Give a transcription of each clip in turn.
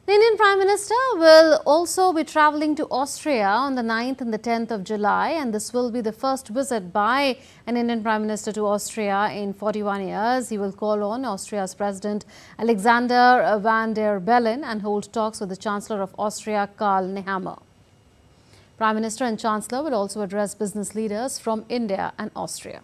The Indian Prime Minister will also be travelling to Austria on the 9th and the 10th of July, and this will be the first visit by an Indian Prime Minister to Austria in 41 years. He will call on Austria's President Alexander van der Bellen and hold talks with the Chancellor of Austria, Karl Nehammer. Prime Minister and Chancellor will also address business leaders from India and Austria.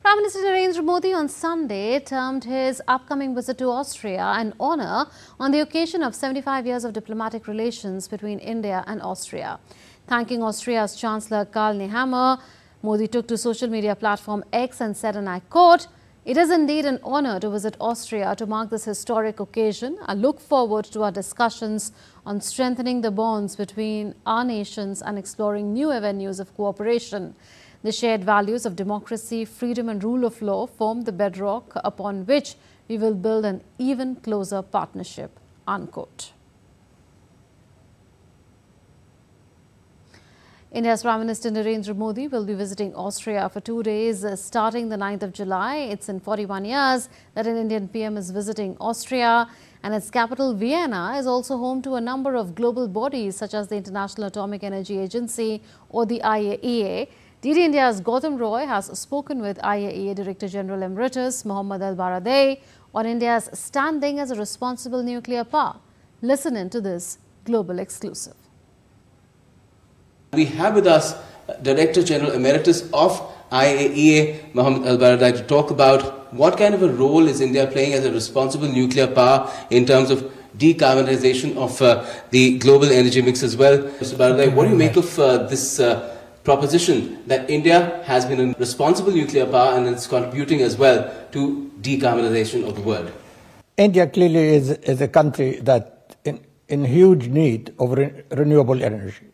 Prime Minister Narendra Modi on Sunday termed his upcoming visit to Austria an honour on the occasion of 75 years of diplomatic relations between India and Austria. Thanking Austria's Chancellor Karl Nehammer, Modi took to social media platform X and said, and I quote, "It is indeed an honour to visit Austria to mark this historic occasion. I look forward to our discussions on strengthening the bonds between our nations and exploring new avenues of cooperation. The shared values of democracy, freedom and rule of law form the bedrock upon which we will build an even closer partnership," unquote. India's Prime Minister Narendra Modi will be visiting Austria for 2 days starting the 9th of July. It's in 41 years that an Indian PM is visiting Austria, and its capital Vienna is also home to a number of global bodies such as the International Atomic Energy Agency or the IAEA. DD India's Gautam Roy has spoken with IAEA Director General Emeritus Mohammad Al-Baradei on India's standing as a responsible nuclear power. Listen into this global exclusive. We have with us Director General Emeritus of IAEA Mohammad Al-Baradei to talk about what kind of a role is India playing as a responsible nuclear power in terms of decarbonization of the global energy mix as well. Mr. Baradei, what do you make of this proposition that India has been a responsible nuclear power and it's contributing as well to decarbonization of the world? India clearly is a country that in huge need of renewable energy,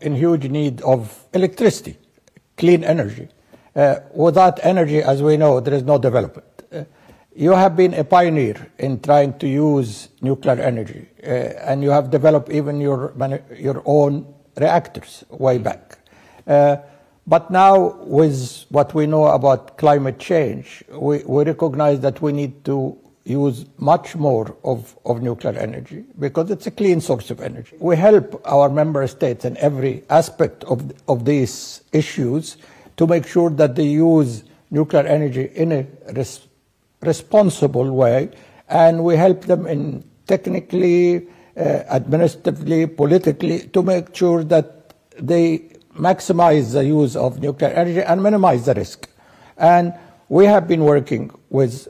in huge need of electricity, clean energy. Without energy, as we know, there is no development. You have been a pioneer in trying to use nuclear energy, and you have developed even your own reactors way back. But now, with what we know about climate change, we recognize that we need to use much more of nuclear energy because it's a clean source of energy. We help our member states in every aspect of these issues to make sure that they use nuclear energy in a responsible way, and we help them in technically, administratively, politically to make sure that they maximize the use of nuclear energy and minimize the risk. And we have been working with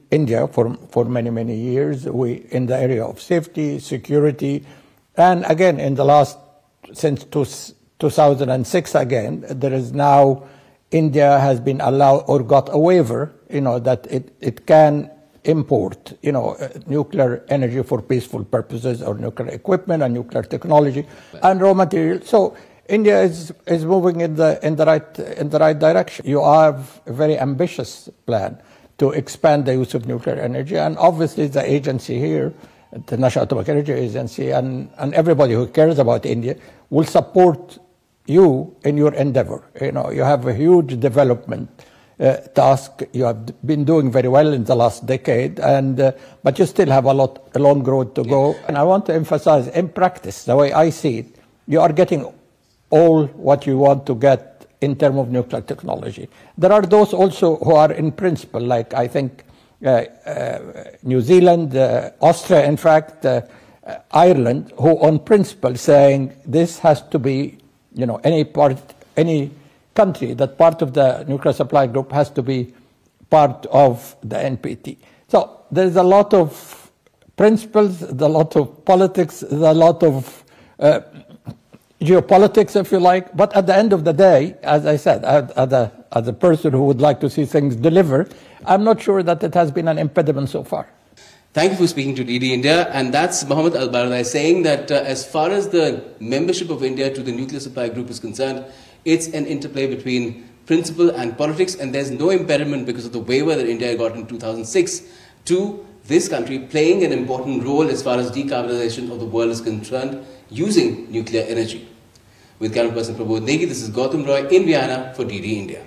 India for many years. In the area of safety, security, and again in the last, since 2006 again, there is now, India has been allowed or got a waiver, that it can import, nuclear energy for peaceful purposes, or nuclear equipment and nuclear technology and raw material. So India is moving in the right direction. You have a very ambitious plan to expand the use of nuclear energy, and obviously the agency here, the National Atomic Energy Agency, and everybody who cares about India will support you in your endeavor. You have a huge development task. You have been doing very well in the last decade, but you still have a long road to go. And I want to emphasize, in practice, the way I see it, you are getting all what you want to get in terms of nuclear technology. There are those also who are in principle, like I think New Zealand, Austria, in fact, Ireland, who on principle saying this has to be, any country that part of the nuclear supply group has to be part of the NPT. So there's a lot of principles, there's a lot of politics, there's a lot of geopolitics, if you like, but at the end of the day, as I said, as a person who would like to see things deliver, I'm not sure that it has been an impediment so far. Thank you for speaking to DD India. And that's Mohammed Al-Baradei saying that as far as the membership of India to the nuclear supply group is concerned, it's an interplay between principle and politics, and there's no impediment because of the waiver that India got in 2006 to this country playing an important role as far as decarbonization of the world is concerned using nuclear energy. With camera person Prabodh Negi, this is Gautam Roy in Vienna for DD India.